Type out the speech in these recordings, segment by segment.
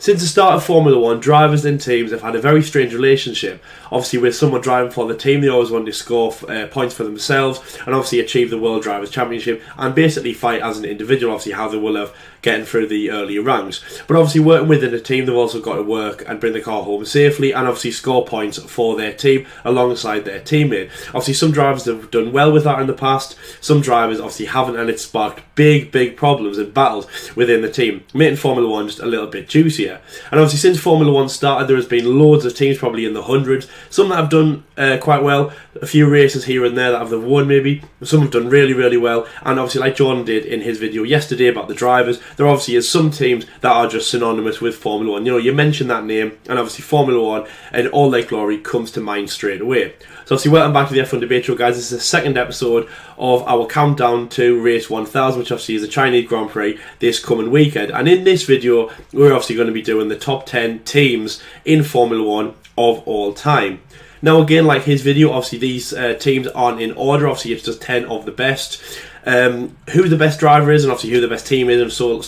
Since the start of Formula 1, drivers and teams have had a very strange relationship. Obviously, with someone driving for the team, they always want to score points for themselves and obviously achieve the World Drivers' Championship and basically fight as an individual, obviously how they will have getting through the earlier ranks. But obviously working within a team, they've also got to work and bring the car home safely and obviously score points for their team alongside their teammate. Obviously some drivers have done well with that in the past, some drivers obviously haven't, and it's sparked big problems and battles within the team, making Formula 1 just a little bit juicier. And obviously since Formula 1 started, there has been loads of teams, probably in the hundreds, some that have done quite well, a few races here and there that have won maybe, some have done really well, and obviously like Jordan did in his video yesterday about the drivers, there obviously is some teams that are just synonymous with Formula 1. You know, you mention that name and obviously Formula 1 and all their glory comes to mind straight away. So obviously welcome back to the F1 Debate Show, guys. This is the second episode of our countdown to race 1000, which obviously is the Chinese Grand Prix this coming weekend. And in this video, we're obviously going to be doing the top 10 teams in Formula 1 of all time. Now again, like his video, obviously these teams aren't in order. Obviously it's just 10 of the best. Who the best driver is and obviously who the best team is and so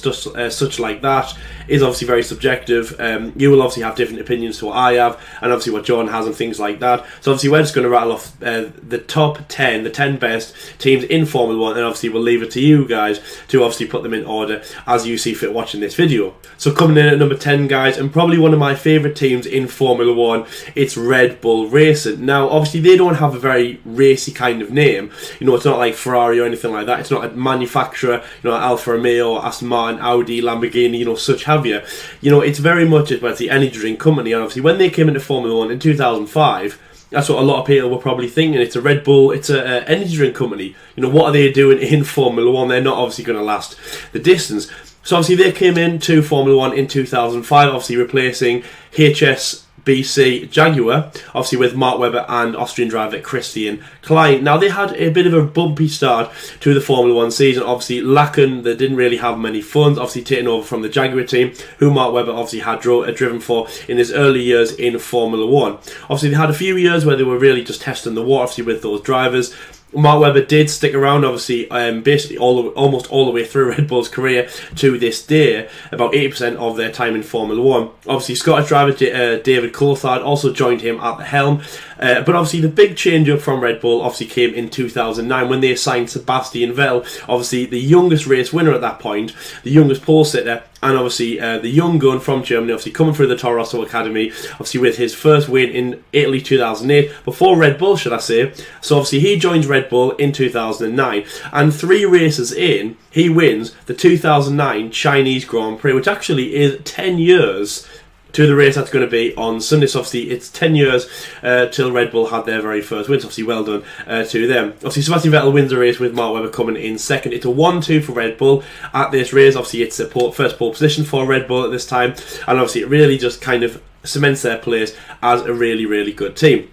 such like that is obviously very subjective. You will obviously have different opinions to what I have and obviously what Jordan has and things like that. So obviously we're just going to rattle off the top 10, the 10 best teams in Formula 1, and obviously we'll leave it to you guys to obviously put them in order as you see fit watching this video. So coming in at number 10, guys, and probably one of my favourite teams in Formula 1, it's Red Bull Racing. Now obviously they don't have a very racy kind of name. You know, it's not like Ferrari or anything like that. It's not a manufacturer, you know, Alfa Romeo, Aston Martin, Audi, Lamborghini, you know, such have you. You know, it's very much about the energy drink company, and obviously when they came into Formula 1 in 2005, that's what a lot of people were probably thinking. It's a Red Bull, it's an energy drink company. You know, what are they doing in Formula 1? They're not obviously going to last the distance. So obviously they came into Formula 1 in 2005, obviously replacing HSBC Jaguar, obviously with Mark Webber and Austrian driver Christian Klein. Now they had a bit of a bumpy start to the Formula 1 season, obviously lacking, they didn't really have many funds, obviously taking over from the Jaguar team, who Mark Webber obviously had driven for in his early years in Formula 1. Obviously they had a few years where they were really just testing the water, obviously with those drivers. Mark Webber did stick around, obviously, basically almost all the way through Red Bull's career to this day, about 80% of their time in Formula 1. Obviously, Scottish driver David Coulthard also joined him at the helm. But obviously, the big change up from Red Bull obviously came in 2009 when they assigned Sebastian Vettel, obviously the youngest race winner at that point, the youngest pole sitter, and obviously the young gun from Germany, obviously coming through the Toro Rosso Academy, obviously with his first win in Italy 2008, before Red Bull, should I say. So obviously he joins Red Bull in 2009, and 3 races in, he wins the 2009 Chinese Grand Prix, which actually is 10 years to the race that's going to be on Sunday. So obviously it's 10 years till Red Bull had their very first win, so obviously well done to them. Obviously Sebastian Vettel wins the race with Mark Webber coming in second. It's a 1-2 for Red Bull at this race. Obviously it's the first pole position for Red Bull at this time, and obviously it really just kind of cements their place as a really good team.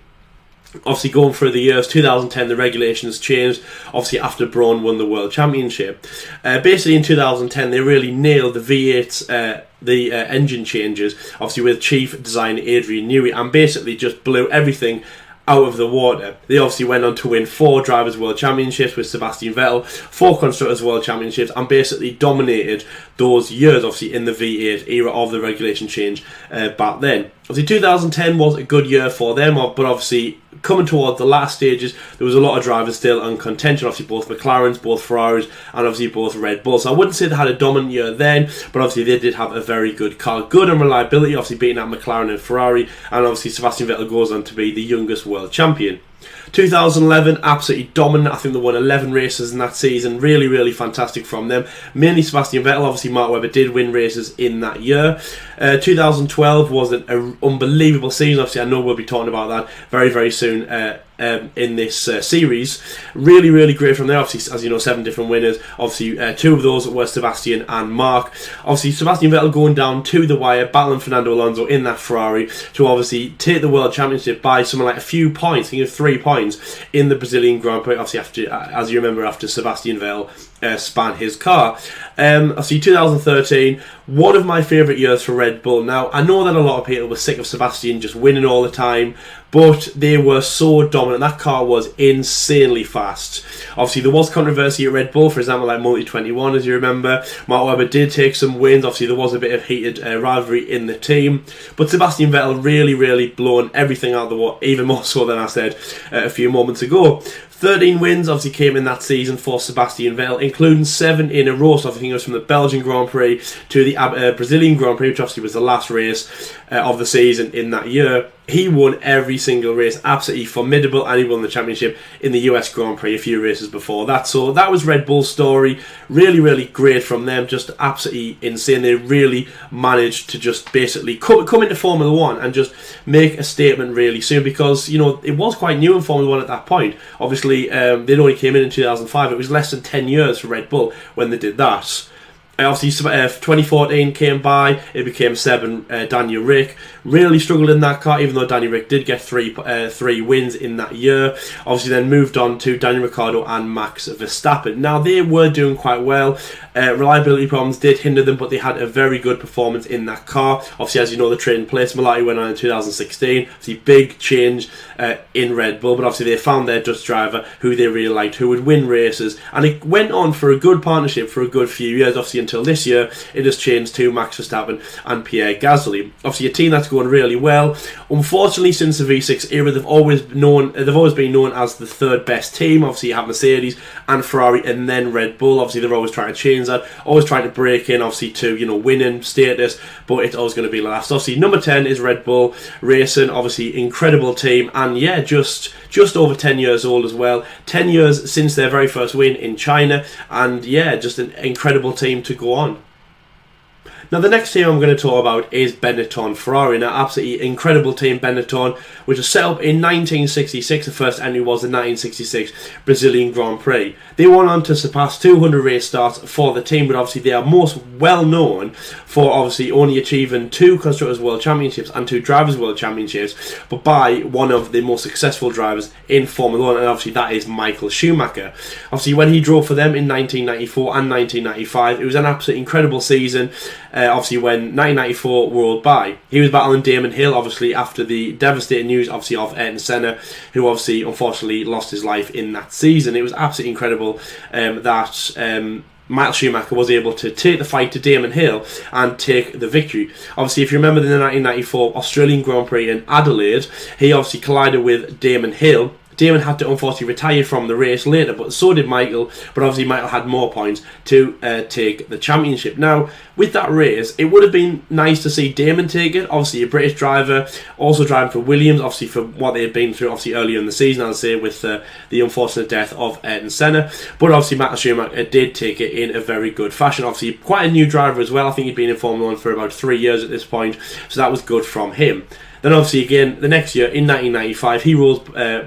Obviously going through the years, 2010 the regulations changed, obviously after Braun won the World Championship. Basically in 2010 they really nailed the V8 engine changes, obviously with chief designer Adrian Newey, and basically just blew everything out of the water. They obviously went on to win 4 Drivers' World Championships with Sebastian Vettel, 4 Constructors' World Championships, and basically dominated those years, obviously, in the V8 era of the regulation change back then. Obviously, 2010 was a good year for them, but obviously, coming towards the last stages, there was a lot of drivers still in contention, obviously both McLarens, both Ferraris, and obviously both Red Bulls. So I wouldn't say they had a dominant year then, but obviously they did have a very good car. Good on reliability, obviously beating out McLaren and Ferrari, and obviously Sebastian Vettel goes on to be the youngest world champion. 2011, absolutely dominant. I think they won 11 races in that season. Really fantastic from them. Mainly Sebastian Vettel. Obviously Mark Webber did win races in that year. 2012 was an unbelievable season. Obviously I know we'll be talking about that very soon in this series. Really great from there. Obviously, as you know, 7 different winners. Obviously 2 of those were Sebastian and Mark. Obviously Sebastian Vettel going down to the wire, battling Fernando Alonso in that Ferrari to obviously take the World Championship by something like a few points, I think of 3 points in the Brazilian Grand Prix, obviously after, as you remember, after Sebastian Vettel span his car. Obviously 2013, one of my favourite years for Red Bull. Now I know that a lot of people were sick of Sebastian just winning all the time, but they were so dominant dominant. That car was insanely fast. Obviously, there was controversy at Red Bull, for example, like Multi-21, as you remember. Mark Webber did take some wins. Obviously, there was a bit of heated rivalry in the team. But Sebastian Vettel really blown everything out of the water, even more so than I said a few moments ago. 13 wins obviously came in that season for Sebastian Vettel, including 7 in a row. So I think it was from the Belgian Grand Prix to the Brazilian Grand Prix, which obviously was the last race of the season in that year. He won every single race, absolutely formidable, and he won the championship in the US Grand Prix a few races before that. So that was Red Bull's story. Really great from them, just absolutely insane. They really managed to just basically come into Formula 1 and just make a statement really soon, because, you know, it was quite new in Formula 1 at that point. Obviously, they'd only came in 2005. It was less than 10 years for Red Bull when they did that. Obviously, 2014 came by. It became Seb and Daniel Rick. Really struggled in that car, even though Daniel Rick did get three wins in that year. Obviously, then moved on to Daniel Ricciardo and Max Verstappen. Now, they were doing quite well. Reliability problems did hinder them, but they had a very good performance in that car. Obviously, as you know, the trading place Mclaren went on in 2016. Obviously, big change in Red Bull, but obviously they found their Dutch driver who they really liked, who would win races, and it went on for a good partnership for a good few years. Obviously, until this year, it has changed to Max Verstappen and Pierre Gasly. Obviously, a team that's going really well. Unfortunately, since the V6 era, they've always been known as the third best team. Obviously, you have Mercedes and Ferrari, and then Red Bull. Obviously, they're always trying to change that, always trying to break in, obviously, to, you know, winning status, but it's always going to be last. Obviously, number 10 is Red Bull Racing. Obviously, incredible team, and yeah, just over 10 years old as well. 10 years since their very first win in China, and yeah, just an incredible team to go on. Now, the next team I'm going to talk about is Benetton Ferrari. Now, absolutely incredible team, Benetton, which was set up in 1966. The first entry was the 1966 Brazilian Grand Prix. They went on to surpass 200 race starts for the team, but obviously they are most well known for obviously only achieving 2 Constructors World Championships and 2 Drivers World Championships, but by one of the most successful drivers in Formula 1, and obviously that is Michael Schumacher. Obviously, when he drove for them in 1994 and 1995, it was an absolutely incredible season. Obviously, when 1994 rolled by, he was battling Damon Hill, obviously, after the devastating news, obviously, of Ayrton Senna, who obviously, unfortunately, lost his life in that season. It was absolutely incredible that Michael Schumacher was able to take the fight to Damon Hill and take the victory. Obviously, if you remember the 1994 Australian Grand Prix in Adelaide, he obviously collided with Damon Hill. Damon had to unfortunately retire from the race later, but so did Michael. But obviously Michael had more points to take the championship. Now, with that race, it would have been nice to see Damon take it. Obviously, a British driver, also driving for Williams, obviously for what they had been through, obviously earlier in the season, I'll say, with the unfortunate death of Ayrton Senna. But obviously, Michael Schumacher did take it in a very good fashion. Obviously, quite a new driver as well. I think he'd been in Formula 1 for about 3 years at this point, so that was good from him. Then obviously again, the next year in 1995, he rolls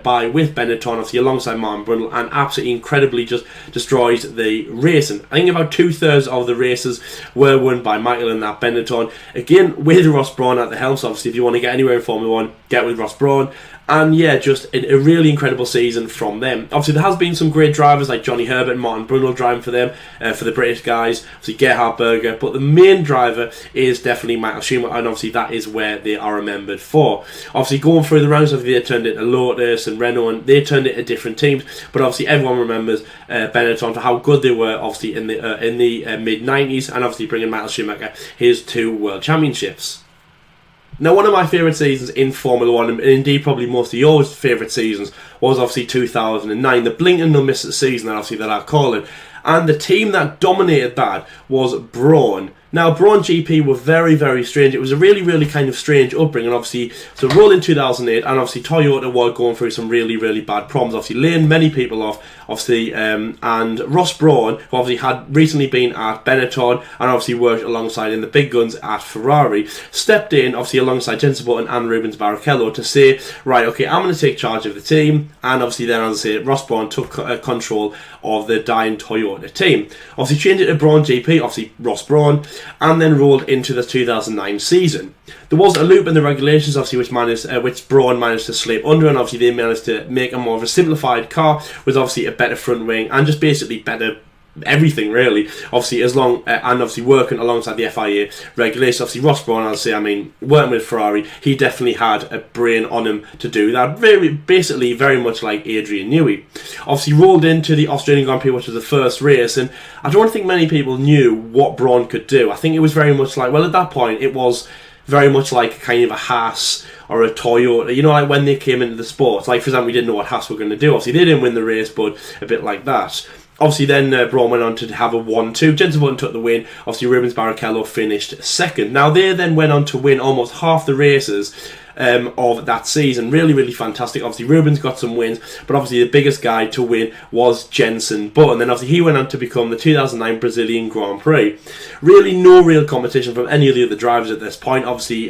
by with Benetton, obviously alongside Martin Brundle, and absolutely incredibly just destroys the race. And I think about 2/3 of the races were won by Michael in that Benetton. Again, with Ross Brawn at the helm, so obviously if you want to get anywhere in Formula 1, get with Ross Brawn. And yeah, just a really incredible season from them. Obviously, there has been some great drivers like Johnny Herbert and Martin Brundle driving for them, for the British guys. Obviously, Gerhard Berger. But the main driver is definitely Michael Schumacher, and obviously that is where they are remembered for. Obviously, going through the rounds, obviously they turned into Lotus and Renault, and they turned into different teams. But obviously, everyone remembers Benetton for how good they were, obviously in the mid-90s, and obviously bringing Michael Schumacher his 2 world championships. Now, one of my favourite seasons in Formula 1, and indeed probably most of your favourite seasons, was obviously 2009, the blink and no miss season, obviously, that I call it. And the team that dominated that was Brawn. Now, Brawn GP were very, very strange. It was a really, really kind of strange upbringing, obviously. So, rolled in 2008, and obviously Toyota were going through some really, really bad problems, obviously laying many people off, obviously. And Ross Brawn, who obviously had recently been at Benetton and obviously worked alongside in the big guns at Ferrari, stepped in, obviously, alongside Jenson Button and Rubens Barrichello to say, right, okay, I'm going to take charge of the team. And obviously, then, as I say, Ross Brawn took control of the dying Toyota team. Obviously, changed it to Brawn GP, obviously Ross Brawn, and then rolled into the 2009 season. There was a loop in the regulations, obviously, which Brawn managed to slip under, and obviously they managed to make a more of a simplified car with obviously a better front wing and just basically better everything really, obviously as long and obviously working alongside the FIA regulations. Obviously Ross Brawn, I'll say, I mean, working with Ferrari, he definitely had a brain on him to do that, basically very much like Adrian Newey. Obviously rolled into the Australian Grand Prix, which was the first race, and I don't think many people knew what Brawn could do. I think it was very much like, well, at that point it was very much like kind of a Haas or a Toyota, you know, like when they came into the sport. Like, for example, we didn't know what Haas were going to do. Obviously they didn't win the race, but a bit like that. Obviously then Brawn went on to have a 1-2. Jenson Button took the win. Obviously Rubens Barrichello finished second. Now they then went on to win almost half the races of that season. Really, really fantastic. Obviously Rubens got some wins, but obviously the biggest guy to win was Jenson Button. Then obviously he went on to become the 2009 Brazilian Grand Prix. Really no real competition from any of the other drivers at this point. Obviously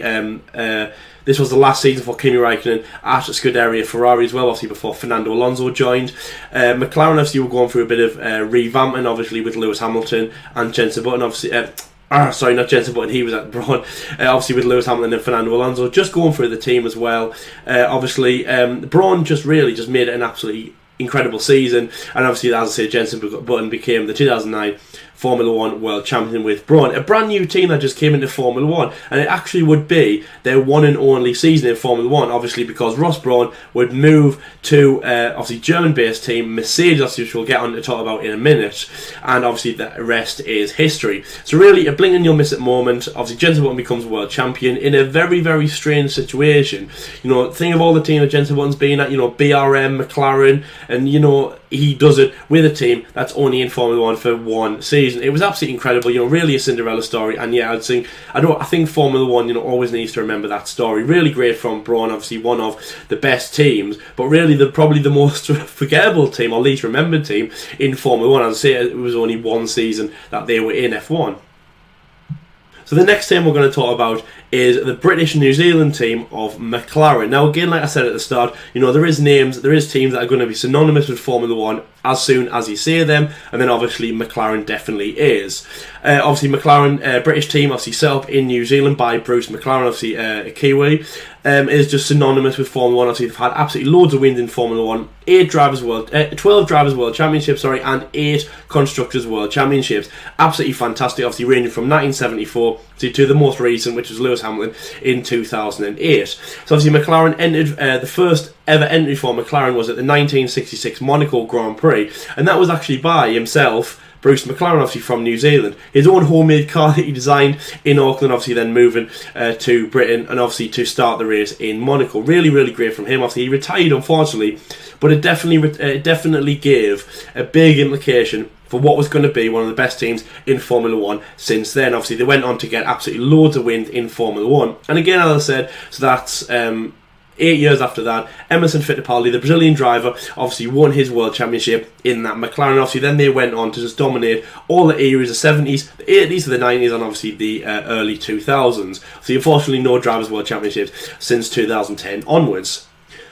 this was the last season for Kimi Räikkönen at Scuderia Ferrari as well, obviously before Fernando Alonso joined. McLaren obviously were going through a bit of revamping, obviously with Lewis Hamilton and Jenson Button, obviously. Sorry, not Jenson Button, he was at Brawn. Obviously with Lewis Hamilton and Fernando Alonso just going through the team as well. Obviously, Brawn just made it an absolutely incredible season, and obviously, as I said, Jenson Button became the 2009 Formula 1 World Champion with Brawn, a brand new team that just came into Formula 1, and it actually would be their one and only season in Formula 1, obviously because Ross Brawn would move to obviously German-based team Mercedes, obviously, which we'll get on to talk about in a minute, and obviously the rest is history. So really, a blink and you'll miss it moment. Obviously, Jenson Button becomes World Champion in a very, very strange situation. You know, think of all the teams that Jenson Button's been at, you know, BRM, McLaren, and you know, he does it with a team that's only in Formula 1 for one season. It was absolutely incredible, you know, really a Cinderella story. And yeah, I think Formula 1, you know, always needs to remember that story. Really great from Brawn, obviously one of the best teams, but really probably the most forgettable team, or least remembered team in Formula 1. As I say, it was only one season that they were in F1. So the next team we're going to talk about is the British New Zealand team of McLaren. Now again, like I said at the start, you know, there is teams that are going to be synonymous with Formula 1 as soon as you say them, and then obviously McLaren definitely is. Obviously McLaren, British team, obviously set up in New Zealand by Bruce McLaren, obviously a Kiwi, is just synonymous with Formula 1. Obviously they've had absolutely loads of wins in Formula 1, 12 Drivers' World Championships, and 8 Constructors' World Championships. Absolutely fantastic, obviously ranging from 1974 to the most recent, which was Lewis Hamilton in 2008. So obviously McLaren entered, the first ever entry for McLaren was at the 1966 Monaco Grand Prix, and that was actually by himself, Bruce McLaren, obviously from New Zealand. His own homemade car that he designed in Auckland, obviously then moving to Britain, and obviously to start the race in Monaco. Really, really great from him. Obviously he retired, unfortunately, but it definitely gave a big implication for what was going to be one of the best teams in Formula 1 since then. Obviously they went on to get absolutely loads of wins in Formula 1. And again, as I said, so that's 8 years after that, Emerson Fittipaldi, the Brazilian driver, obviously won his World Championship in that McLaren. Obviously then they went on to just dominate all the eras, the 70s, the 80s, the 90s, and obviously the early 2000s. So unfortunately no Drivers' World Championships since 2010 onwards.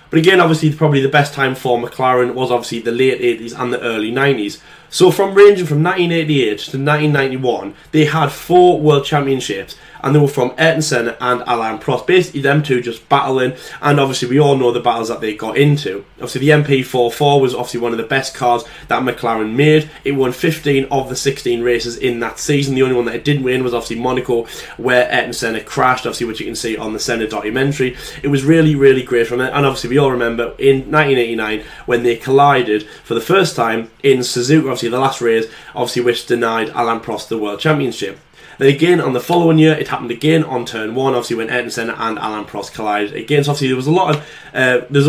But again, obviously probably the best time for McLaren was obviously the late 80s and the early 90s. So ranging from 1988 to 1991, they had 4 World Championships, and they were from Ayrton Senna and Alain Prost. Basically them two just battling, and obviously we all know the battles that they got into. Obviously the MP44 was obviously one of the best cars that McLaren made. It won 15 of the 16 races in that season. The only one that it didn't win was obviously Monaco, where Ayrton Senna crashed, obviously, which you can see on the Senna documentary. It was really, really great from it, and obviously we all remember in 1989 when they collided for the first time in Suzuka, obviously the last race, obviously which denied Alain Prost the World Championship. Then again, on the following year, it happened again on turn 1, obviously when Ayrton Senna and Alain Prost collided again. So obviously there was a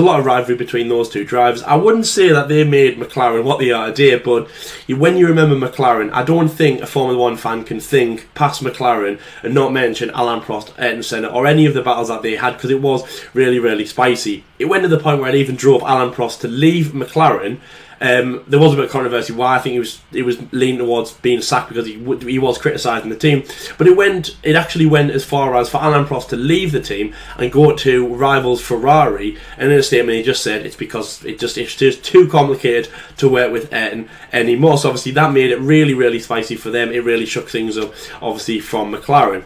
lot of rivalry between those two drivers. I wouldn't say that they made McLaren what they are today, but when you remember McLaren, I don't think a Formula 1 fan can think past McLaren and not mention Alain Prost, Ayrton Senna, or any of the battles that they had, because it was really, really spicy. It went to the point where it even drove Alain Prost to leave McLaren. There was a bit of controversy why. I think he was leaning towards being sacked because he was criticising the team, but it actually went as far as for Alain Prost to leave the team and go to rivals Ferrari, and in a statement he just said it's because it's just too complicated to work with Ayrton anymore. So obviously that made it really, really spicy for them. It really shook things up, obviously, from McLaren.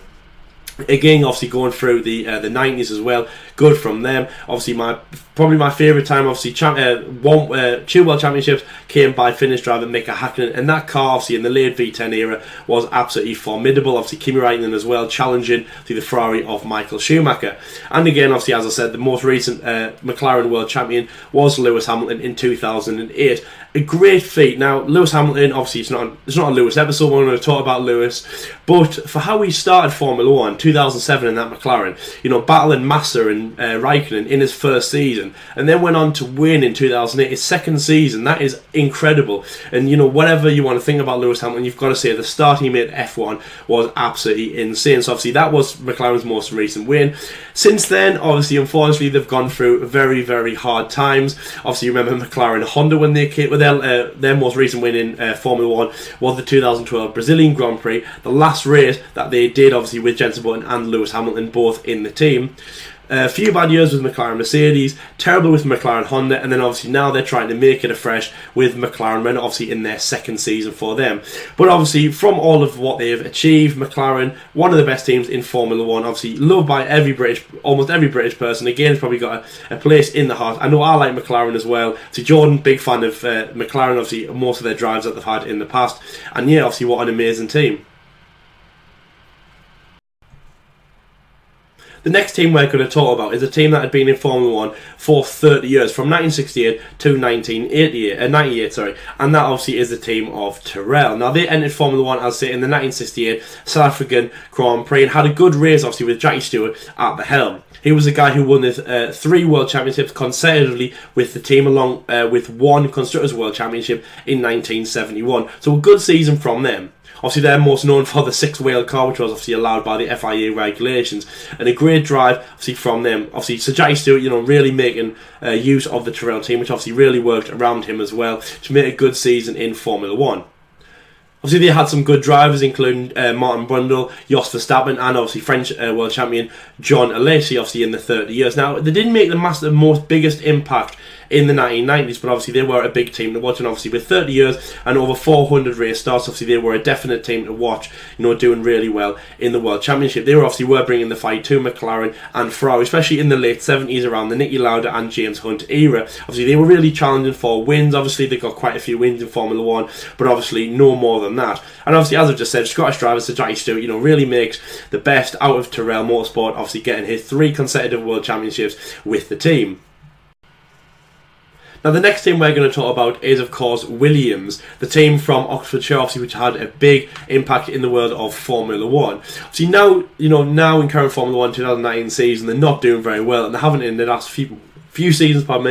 Again, obviously going through the 90s as well, good from them. Obviously my Probably my favourite time, obviously, two World Championships came by Finnish driver Mika Hakkinen, and that car, obviously, in the late V10 era, was absolutely formidable. Obviously, Kimi Räikkönen as well, challenging the Ferrari of Michael Schumacher. And again, obviously, as I said, the most recent McLaren World Champion was Lewis Hamilton in 2008. A great feat. Now, Lewis Hamilton, obviously, it's not a Lewis episode, we're going to talk about Lewis, but for how he started Formula 1, 2007 in that McLaren, battling Massa and Raikkonen in his first season, and then went on to win in 2008, his second season. That is incredible. And whatever you want to think about Lewis Hamilton, you've got to say the start he made at F1 was absolutely insane. So obviously that was McLaren's most recent win. Since then, obviously, unfortunately, they've gone through very, very hard times. Obviously, you remember McLaren and Honda when they came with their most recent win in Formula 1 was the 2012 Brazilian Grand Prix, the last race that they did, obviously, with Jenson Button and Lewis Hamilton both in the team. A few bad years with McLaren Mercedes, terrible with McLaren Honda, and then obviously now they're trying to make it afresh with McLaren Renault, obviously in their second season for them. But obviously from all of what they've achieved, McLaren, one of the best teams in Formula 1, obviously loved by almost every British person. Again, it's probably got a place in the heart. I know I like McLaren as well. So Jordan, big fan of McLaren, obviously most of their drives that they've had in the past. And yeah, obviously what an amazing team. The next team we're going to talk about is a team that had been in Formula 1 for 30 years, from 1968 to 98, and that obviously is the team of Tyrrell. Now, they entered Formula 1, as I say, in the 1968 South African Grand Prix and had a good race, obviously, with Jackie Stewart at the helm. He was the guy who won the 3 World Championships consecutively with the team, along with 1 Constructors World Championship in 1971. So a good season from them. Obviously, they're most known for the 6th wheel car, which was obviously allowed by the FIA regulations, and a great drive, obviously, from them. Obviously, Sir Jackie Stewart, really making use of the Tyrrell team, which obviously really worked around him as well to make a good season in Formula 1. Obviously, they had some good drivers, including Martin Brundle, Jos Verstappen, and obviously French World Champion John Alesi, obviously in the 30 years. Now, they didn't make the biggest impact in the 1990s, but obviously they were a big team to watch, and obviously with 30 years and over 400 race starts, obviously they were a definite team to watch, doing really well in the World Championship. They were bringing the fight to McLaren and Ferrari, especially in the late 70s around the Niki Lauda and James Hunt era. Obviously they were really challenging for wins. Obviously they got quite a few wins in Formula 1, but obviously no more than that. And obviously, as I've just said, Scottish driver Sir Jackie Stewart, really makes the best out of Tyrrell Motorsport, obviously getting his 3 consecutive World Championships with the team. Now, the next team we're going to talk about is, of course, Williams, the team from Oxfordshire, obviously, which had a big impact in the world of Formula 1. See, now in current Formula 1 2019 season, they're not doing very well, and they haven't in the last few seasons, but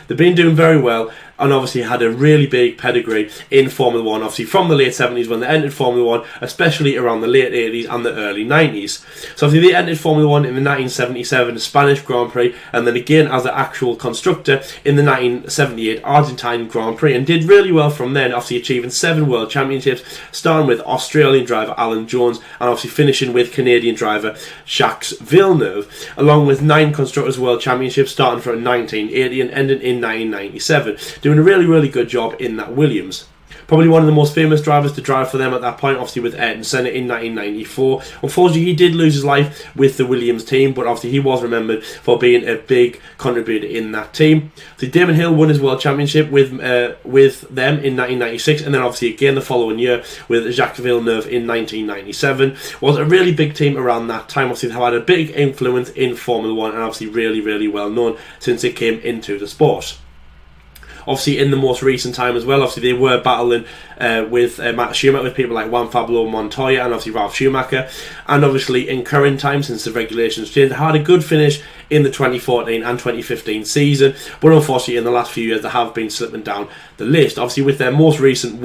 they've been doing very well, and obviously had a really big pedigree in Formula 1, obviously from the late 70s when they entered Formula 1, especially around the late 80s and the early 90s. So obviously they entered Formula 1 in the 1977 Spanish Grand Prix, and then again as an actual constructor in the 1978 Argentine Grand Prix, and did really well from then, obviously achieving 7 World Championships, starting with Australian driver Alan Jones, and obviously finishing with Canadian driver Jacques Villeneuve, along with 9 Constructors World Championships, starting from 1980 and ending in 1997. Doing a really, really good job in that Williams. Probably one of the most famous drivers to drive for them at that point, obviously with Ayrton Senna in 1994. Unfortunately, he did lose his life with the Williams team, but obviously he was remembered for being a big contributor in that team. So Damon Hill won his World Championship with them in 1996, and then obviously again the following year with Jacques Villeneuve in 1997. Was a really big team around that time. Obviously they had a big influence in Formula 1, and obviously really, really well known since it came into the sport. Obviously, in the most recent time as well, obviously they were battling with Matt Schumacher, with people like Juan Pablo Montoya and obviously Ralf Schumacher. And obviously in current time, since the regulations changed, they had a good finish in the 2014 and 2015 season, but unfortunately in the last few years they have been slipping down the list. Obviously with their most recent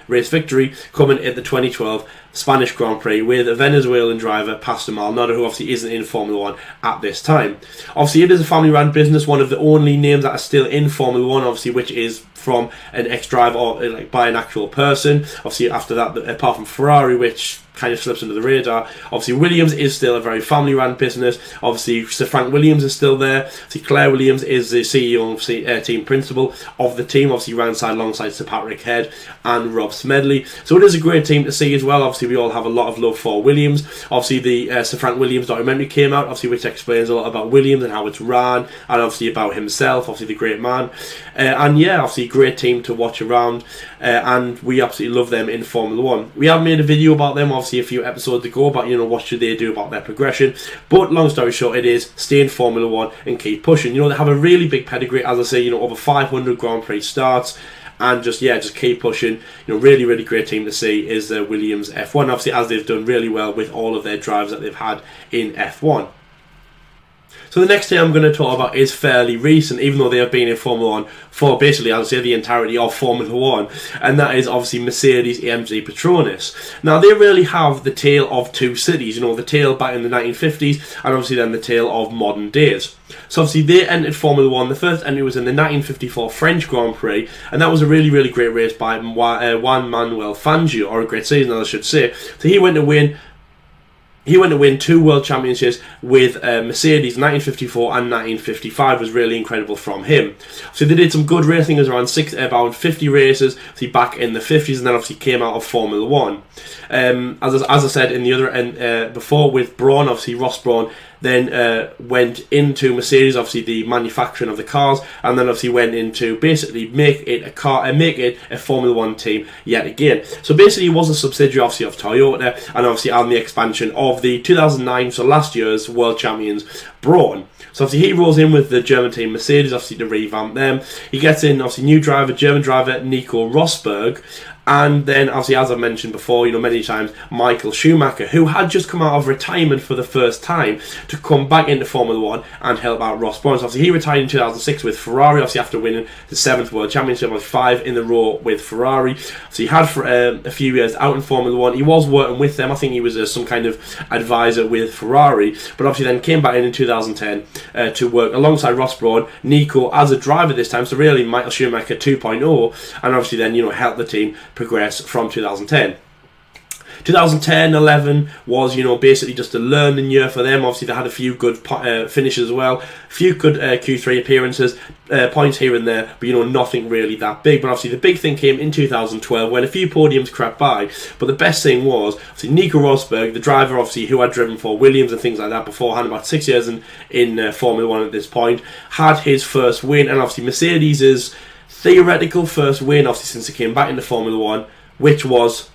race victory coming at the 2012 Spanish Grand Prix with a Venezuelan driver, Pastor Maldonado, who obviously isn't in Formula 1 at this time. Obviously it is a family-run business, one of the only names that are still in Formula 1, obviously, which is from an ex-driver or by an actual person. Obviously after that, apart from Ferrari, which kind of slips under the radar. Obviously, Williams is still a very family-run business. Obviously, Sir Frank Williams is still there. Obviously, Claire Williams is the CEO and team principal of the team. Obviously, ran alongside Sir Patrick Head and Rob Smedley. So it is a great team to see as well. Obviously, we all have a lot of love for Williams. Obviously, the Sir Frank Williams documentary came out, obviously, which explains a lot about Williams and how it's ran, and obviously about himself, obviously the great man. And yeah, obviously, great team to watch around, and we absolutely love them in Formula 1. We have made a video about them, obviously, a few episodes ago, about, you know, what should they do about their progression. But long story short, it is stay in Formula 1 and keep pushing. You know, they have a really big pedigree, as I say, you know, over 500 Grand Prix starts. And just keep pushing. You know, really, really great team to see is the Williams F1. Obviously, as they've done really well with all of their drives that they've had in F1. So the next thing I'm going to talk about is fairly recent, even though they have been in Formula 1 for basically, I'll say, the entirety of Formula 1, and that is obviously Mercedes Amg Petronas. Now, they really have the tale of two cities, you know, the tale back in the 1950s, and obviously then the tale of modern days. So obviously they entered Formula 1, the first entry was in the 1954 French Grand Prix, and that was a really, really great race by Juan Manuel Fangio, or a great season, I should say. So he went to win 2 World Championships with Mercedes. 1954 and 1955 was really incredible from him. So they did some good racing, it was about 50 races, obviously back in the 50s, and then obviously came out of Formula 1. As I said in the other end before with Brawn, obviously Ross Brawn then went into Mercedes, obviously the manufacturing of the cars, and then obviously went into basically make it a Formula 1 team yet again. So basically it was a subsidiary obviously of Toyota, and obviously on the expansion of the 2009, so last year's world champions Brawn. So obviously he rolls in with the German team Mercedes, obviously to revamp them. He gets in obviously new driver, German driver Nico Rosberg, and then obviously, as I mentioned before, you know, many times, Michael Schumacher, who had just come out of retirement for the first time to come back into Formula 1 and help out Ross Brawn. So obviously he retired in 2006 with Ferrari, obviously after winning the 7th World Championship, with 5 in the row with Ferrari. So he had for a few years out in Formula 1. He was working with them. I think he was some kind of advisor with Ferrari, but obviously then came back in 2010 to work alongside Ross Brawn, Nico as a driver this time, so really Michael Schumacher 2.0, and obviously then, you know, help the team progress from 2010. 2010-11 was, you know, basically just a learning year for them. Obviously, they had a few good finishes as well, a few good Q3 appearances, points here and there, but, you know, nothing really that big. But obviously, the big thing came in 2012 when a few podiums crept by. But the best thing was, obviously, Nico Rosberg, the driver, obviously, who had driven for Williams and things like that beforehand, about 6 years in Formula 1 at this point, had his first win. And obviously, Mercedes' theoretical first win, obviously, since it came back into Formula 1, which was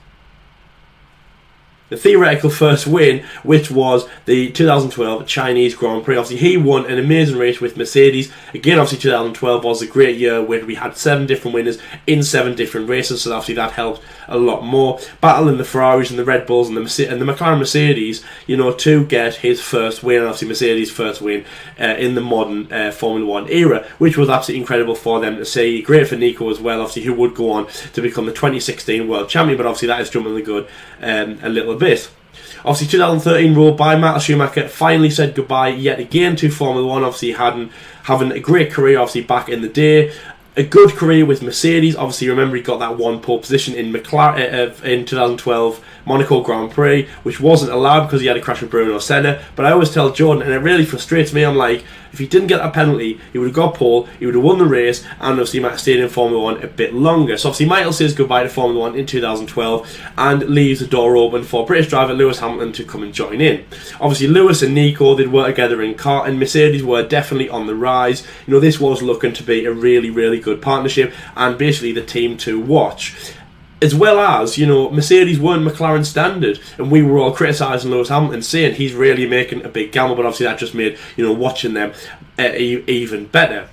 the theoretical first win, which was the 2012 Chinese Grand Prix. Obviously, he won an amazing race with Mercedes. Again, obviously, 2012 was a great year where we had 7 different winners in 7 different races, so obviously that helped a lot more. Battling the Ferraris and the Red Bulls and the McLaren Mercedes, you know, to get his first win, and obviously Mercedes' first win in the modern Formula 1 era, which was absolutely incredible for them to see. Great for Nico as well, obviously, who would go on to become the 2016 World Champion, but obviously that is jumping the gun a little bit. Obviously 2013 rolled by. Michael Schumacher finally said goodbye yet again to Formula 1, obviously having a great career obviously back in the day. A good career with Mercedes. Obviously, remember he got that 1 pole position in Mclaren in 2012 Monaco Grand Prix, which wasn't allowed because he had a crash with Bruno Senna. But I always tell Jordan, and it really frustrates me, I'm like, if he didn't get that penalty, he would have got pole, he would have won the race, and obviously he might have stayed in Formula 1 a bit longer. So obviously Michael says goodbye to Formula 1 in 2012 and leaves the door open for British driver Lewis Hamilton to come and join in. Obviously Lewis and Nico, they'd work together in car, and Mercedes were definitely on the rise. You know, this was looking to be a really, really good partnership, and basically the team to watch. As well as, you know, Mercedes weren't McLaren standard, and we were all criticising Lewis Hamilton, saying he's really making a big gamble, but obviously that just made, you know, watching them even better.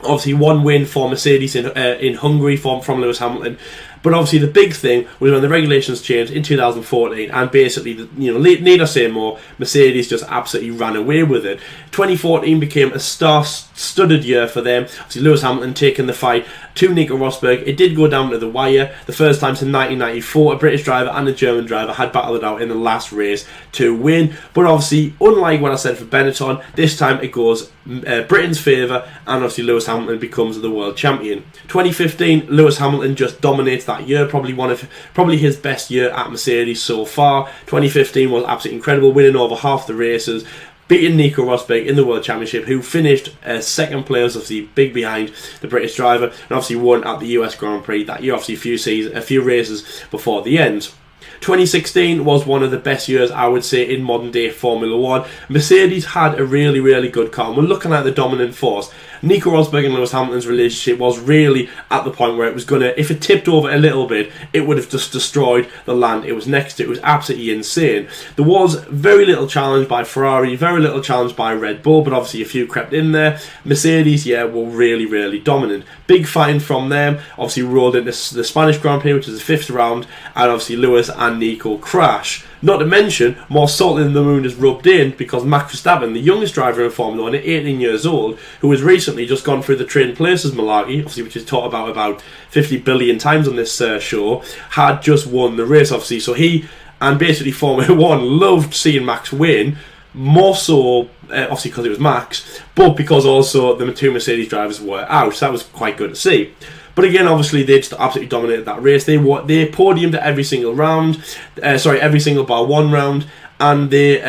Obviously, 1 win for Mercedes in Hungary from Lewis Hamilton. But obviously the big thing was when the regulations changed in 2014, and basically, you know, need I say more, Mercedes just absolutely ran away with it. 2014 became a star-studded year for them. Obviously Lewis Hamilton taking the fight to Nico Rosberg. It did go down to the wire. The first time since 1994, a British driver and a German driver had battled it out in the last race to win. But obviously, unlike what I said for Benetton, this time it goes Britain's favour, and obviously Lewis Hamilton becomes the world champion. 2015, Lewis Hamilton just dominates that year, probably his best year at Mercedes so far. 2015 was absolutely incredible, winning over half the races, beating Nico Rosberg in the World Championship, who finished second place, obviously big behind the British driver, and obviously won at the US Grand Prix that year, obviously a few races before the end. 2016 was one of the best years, I would say, in modern day Formula 1. Mercedes had a really, really good car. We're looking at the dominant force. Nico Rosberg and Lewis Hamilton's relationship was really at the point where it was going to, if it tipped over a little bit, it would have just destroyed the land it was next to. It was absolutely insane. There was very little challenge by Ferrari, very little challenge by Red Bull, but obviously a few crept in there. Mercedes, were really, really dominant. Big fighting from them. Obviously rolled into the Spanish Grand Prix, which is the fifth round, and obviously Lewis and Nico crash. Not to mention, more salt in the wound is rubbed in because Max Verstappen, the youngest driver in Formula 1 at 18 years old, who has recently just gone through the Trading Places malarkey, obviously, which is taught about 50 billion times on this show, had just won the race, obviously. So he and basically Formula 1 loved seeing Max win, more so, obviously, because it was Max, but because also the two Mercedes drivers were out. So that was quite good to see. But again, obviously, they just absolutely dominated that race. They podiumed at every single round, every single bar one round, and they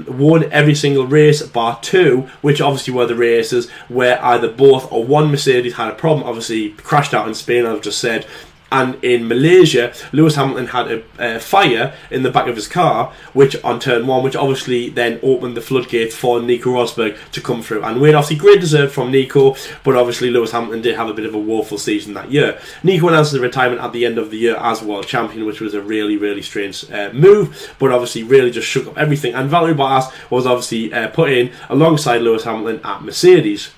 won every single race bar two, which obviously were the races where either both or one Mercedes had a problem. Obviously, crashed out in Spain, as I've just said. And in Malaysia, Lewis Hamilton had a fire in the back of his car, which on turn one, which obviously then opened the floodgates for Nico Rosberg to come through and win. Obviously, great deserved from Nico, but obviously Lewis Hamilton did have a bit of a woeful season that year. Nico announced his retirement at the end of the year as world champion, which was a really, really strange move, but obviously really just shook up everything. And Valtteri Bottas was obviously put in alongside Lewis Hamilton at Mercedes.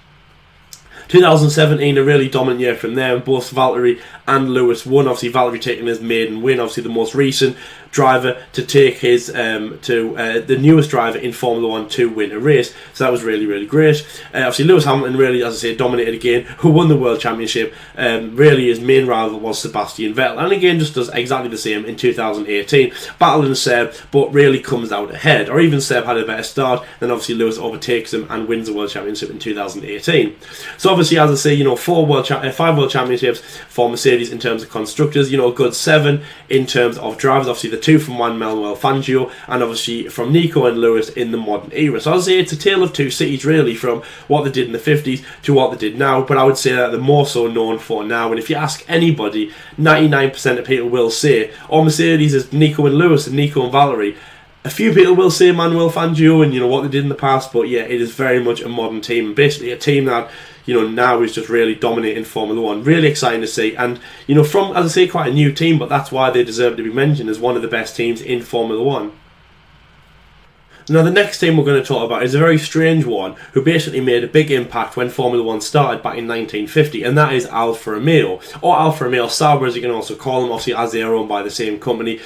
2017, a really dominant year from them. Both Valtteri and Lewis won. Obviously, Valtteri taking his maiden win. Obviously, the most recent driver to take his the newest driver in Formula 1 to win a race. So that was really, really great. Obviously, Lewis Hamilton really, as I say, dominated again. Who won the World Championship? Really, his main rival was Sebastian Vettel, and again, just does exactly the same in 2018, battling Seb, but really comes out ahead. Or even Seb had a better start. Then obviously Lewis overtakes him and wins the World Championship in 2018. So obviously, as I say, 5 World Championships for Mercedes in terms of constructors. A good 7 in terms of drivers. Obviously, the 2 from Juan Manuel Fangio, and obviously from Nico and Lewis in the modern era. So I'd say it's a tale of two cities, really, from what they did in the 50s to what they did now. But I would say that they're more so known for now. And if you ask anybody, 99% of people will say, Mercedes is Nico and Lewis and Nico and Valtteri. A few people will say Manuel Fangio and what they did in the past, but yeah, it is very much a modern team. Basically, a team that now is just really dominating Formula 1. Really exciting to see, and from, as I say, quite a new team, but that's why they deserve to be mentioned as one of the best teams in Formula 1. Now, the next team we're going to talk about is a very strange one who basically made a big impact when Formula 1 started back in 1950, and that is Alfa Romeo, or Alfa Romeo Sauber as you can also call them, obviously, as they are owned by the same company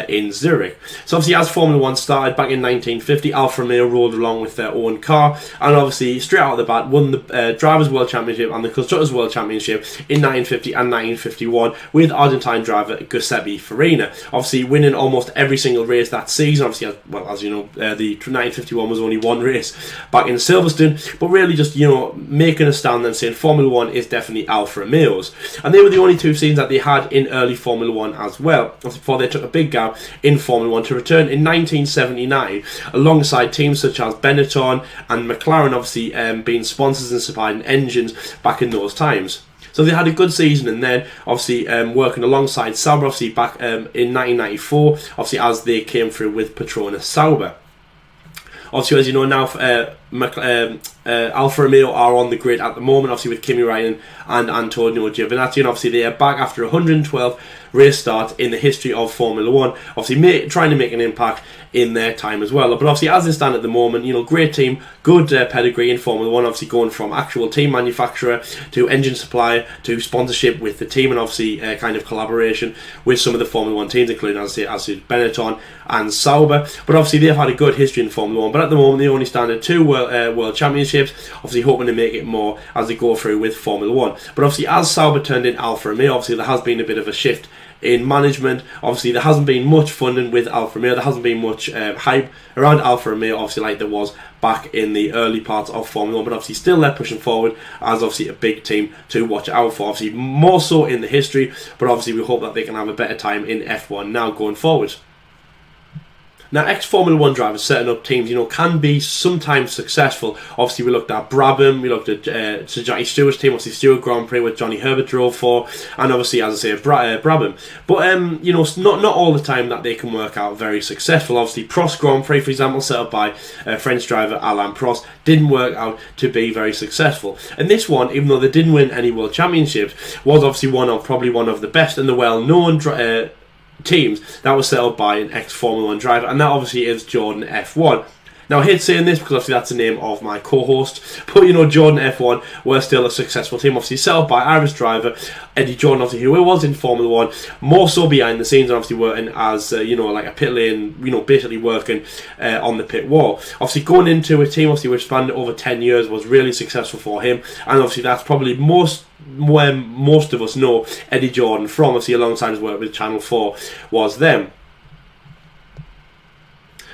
in Zurich. So obviously, as Formula 1 started back in 1950, Alfa Romeo rolled along with their own car, and obviously straight out of the bat won the Drivers' World Championship and the Constructors' World Championship in 1950 and 1951 with Argentine driver Giuseppe Farina, obviously winning almost every single race that season. Obviously, as you know, the 1951 was only one race back in Silverstone, but really just making a stand and saying Formula 1 is definitely Alfa Romeo's, and they were the only two seasons that they had in early Formula 1 as well, before they took a big gap in Formula 1 to return in 1979 alongside teams such as Benetton and Mclaren, obviously being sponsors and supplying engines back in those times. So they had a good season, and then obviously working alongside Sauber, obviously back in 1994, obviously as they came through with Petronas Sauber. Obviously, as you know now, Alfa Romeo are on the grid at the moment, obviously with Kimi Räikkönen and Antonio Giovinazzi, and obviously they are back after 112 race starts in the history of Formula 1, obviously trying to make an impact in their time as well. But obviously, as they stand at the moment, great team, good pedigree in Formula 1, obviously going from actual team manufacturer to engine supplier to sponsorship with the team, and obviously kind of collaboration with some of the Formula 1 teams, including, as I say, Benetton and Sauber. But obviously they've had a good history in Formula 1, but at the moment they only stand at 2 World Championships, championships, obviously hoping to make it more as they go through with Formula 1. But obviously as Sauber turned in Alfa Romeo, obviously there has been a bit of a shift in management. Obviously there hasn't been much funding with Alfa Romeo, there hasn't been much hype around Alfa Romeo, obviously like there was back in the early parts of Formula 1, but obviously still they're pushing forward as obviously a big team to watch out for, obviously more so in the history, but obviously we hope that they can have a better time in F1 now going forward. Now, ex-Formula 1 drivers setting up teams, can be sometimes successful. Obviously, we looked at Brabham, we looked at Sir Jackie Stewart's team, obviously Stewart Grand Prix, which Johnny Herbert drove for, and obviously, as I say, Brabham. But, not all the time that they can work out very successful. Obviously, Prost Grand Prix, for example, set up by French driver Alain Prost, didn't work out to be very successful. And this one, even though they didn't win any World Championships, was obviously probably one of the best and the well-known teams that was set up by an ex-Formula 1 driver, and that obviously is Jordan F1. Now, I hate saying this because obviously that's the name of my co-host, but Jordan F1 were still a successful team, obviously set up by Irish driver Eddie Jordan, obviously who was in Formula 1, more so behind the scenes, and obviously working as like a pit lane, basically working on the pit wall. Obviously going into a team obviously which spanned over 10 years was really successful for him, and obviously that's probably where most of us know Eddie Jordan from, obviously alongside his work with Channel 4 was them.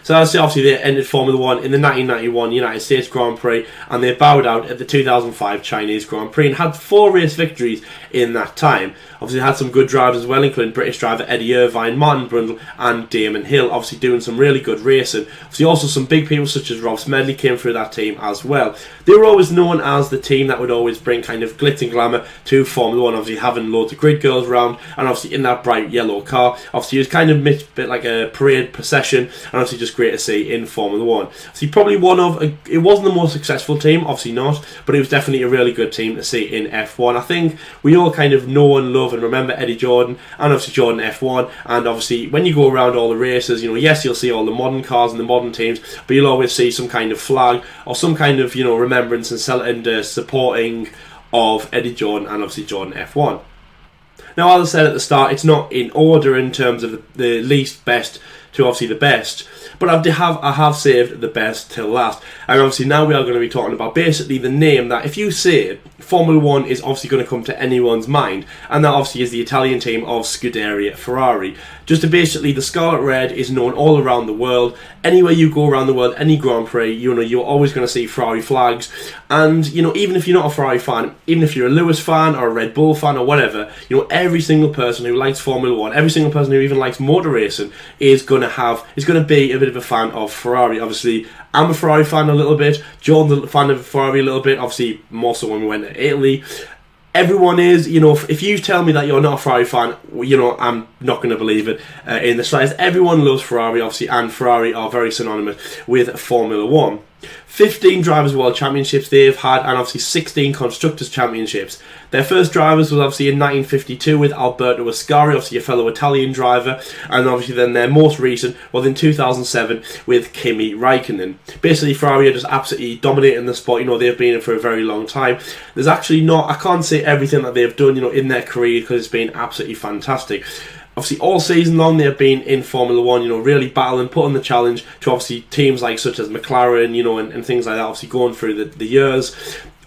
So obviously they entered Formula 1 in the 1991 United States Grand Prix, and they bowed out at the 2005 Chinese Grand Prix and had 4 race victories in that time. Obviously they had some good drivers as well, including British driver Eddie Irvine, Martin Brundle and Damon Hill, obviously doing some really good racing. Obviously also some big people such as Rob Smedley came through that team as well. They were always known as the team that would always bring kind of glitz and glamour to Formula 1, obviously having loads of grid girls around, and obviously in that bright yellow car. Obviously it was kind of a bit like a parade procession, and obviously just great to see in Formula 1. Obviously probably it wasn't the most successful team, obviously not, but it was definitely a really good team to see in F1. I think we all kind of know and love and remember Eddie Jordan, and obviously Jordan F1, and obviously when you go around all the races, yes, you'll see all the modern cars and the modern teams, but you'll always see some kind of flag or some kind of remembrance and supporting of Eddie Jordan and obviously Jordan F1. Now, as I said at the start, it's not in order in terms of the least best to obviously the best, but I have saved the best till last. And obviously now we are going to be talking about basically the name that, if you say it, Formula 1 is obviously going to come to anyone's mind, and that obviously is the Italian team of Scuderia Ferrari. Just to basically, the Scarlet Red is known all around the world. Anywhere you go around the world, any Grand Prix, you're always going to see Ferrari flags. And even if you're not a Ferrari fan, even if you're a Lewis fan or a Red Bull fan or whatever, every single person who likes Formula 1, every single person who even likes motor racing is going to be a bit of a fan of Ferrari. Obviously, I'm a Ferrari fan a little bit. Jordan's a fan of Ferrari a little bit. Obviously, more so when we went to Italy. Everyone is, if you tell me that you're not a Ferrari fan, I'm not going to believe it in the slightest. Everyone loves Ferrari, obviously, and Ferrari are very synonymous with Formula 1. 15 Drivers' World Championships they've had, and obviously 16 Constructors' Championships. Their first drivers was obviously in 1952 with Alberto Ascari, obviously a fellow Italian driver, and obviously then their most recent was in 2007 with Kimi Raikkonen. Basically, Ferrari are just absolutely dominating the sport. They've been in for a very long time. There's actually I can't say everything that they've done, in their career, because it's been absolutely fantastic. Obviously, all season long they've been in Formula 1, really battling, putting the challenge to obviously teams like such as Mclaren, and things like that, obviously going through the years.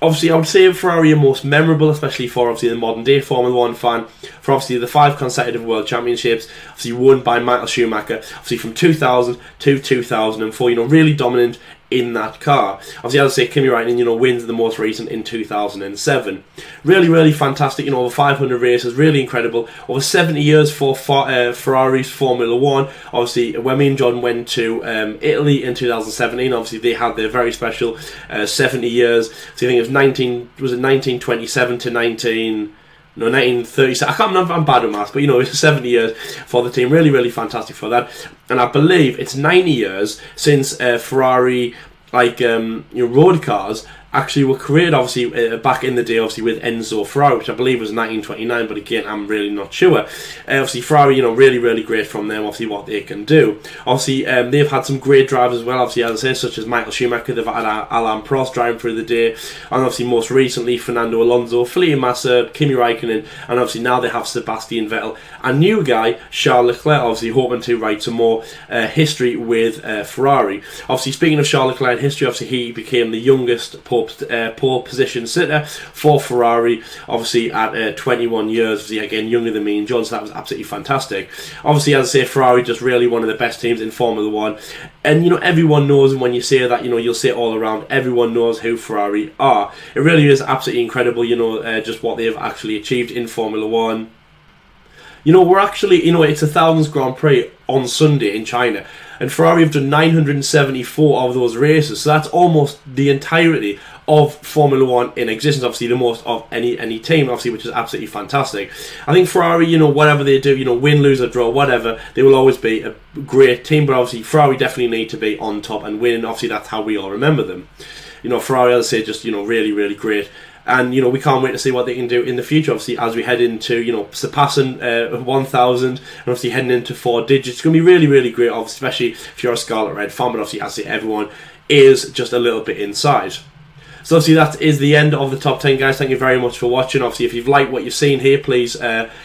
Obviously, I would say Ferrari are most memorable, especially for obviously the modern day Formula 1 fan, for obviously the 5 consecutive World Championships, obviously won by Michael Schumacher, obviously from 2000 to 2004, really dominant in that car. Obviously, as I say, Kimi Raikkonen, wins the most recent in 2007. Really, really fantastic, over 500 races, really incredible. Over 70 years for Ferrari's Formula 1. Obviously, when me and John went to Italy in 2017, obviously they had their very special 70 years. So I think it was 1927 to 1937. I can't remember, I'm bad with maths, but it's 70 years for the team. Really, really fantastic for that. And I believe it's 90 years since Ferrari, road cars actually were created, obviously, back in the day, obviously, with Enzo Ferrari, which I believe was 1929, but again, I'm really not sure. Obviously, Ferrari, really, really great from them, obviously, what they can do. Obviously, they've had some great drivers as well, obviously, as I said, such as Michael Schumacher, they've had Alain Prost driving through the day, and obviously, most recently, Fernando Alonso, Felipe Massa, Kimi Raikkonen, and obviously, now they have Sebastian Vettel, a new guy, Charles Leclerc, obviously, hoping to write some more history with Ferrari. Obviously, speaking of Charles Leclerc in history, obviously, he became the youngest pole pole position sitter for Ferrari, obviously at 21 years, obviously again younger than me and John, so that was absolutely fantastic. Obviously, as I say, Ferrari just really one of the best teams in Formula 1, and everyone knows, and when you say that, you'll say it all around, everyone knows who Ferrari are. It really is absolutely incredible, just what they've actually achieved in Formula 1. We're actually, it's a thousands Grand Prix on Sunday in China, and Ferrari have done 974 of those races, so that's almost the entirety of Formula 1 in existence, obviously the most of any team, obviously, which is absolutely fantastic. I think Ferrari, whatever they do, win, lose or draw, whatever, they will always be a great team, but obviously Ferrari definitely need to be on top and win, obviously that's how we all remember them. Ferrari, as I say, just, really, really great. And, we can't wait to see what they can do in the future, obviously, as we head into, surpassing 1,000 and obviously heading into 4 digits. It's going to be really, really great, obviously, especially if you're a Scarlet Red fan, but obviously, as I say, everyone is just a little bit inside. So obviously that is the end of the top 10, guys. Thank you very much for watching. Obviously, if you've liked what you've seen here, please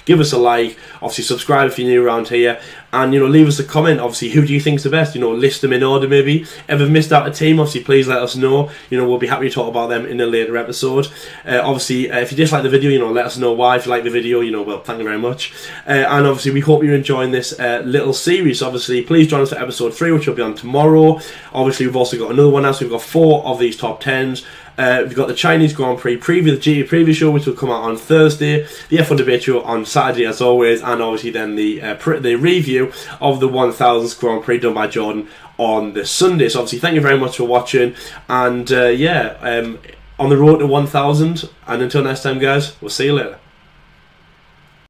give us a like. Obviously, subscribe if you're new around here, and leave us a comment. Obviously, who do you think's the best? List them in order, maybe. Ever missed out a team? Obviously, please let us know. We'll be happy to talk about them in a later episode. Obviously, if you dislike the video, let us know why. If you like the video, well, thank you very much. And obviously, we hope you're enjoying this little series. Obviously, please join us for episode 3, which will be on tomorrow. Obviously, we've also got another one now, so we've got 4 of these top 10s. We've got the Chinese Grand Prix preview, the GP preview show, which will come out on Thursday, the F1 debate show on Saturday as always, and obviously then the review of the 1000th Grand Prix done by Jordan on the Sunday. So obviously thank you very much for watching, and on the road to 1000, and until next time, guys, we'll see you later.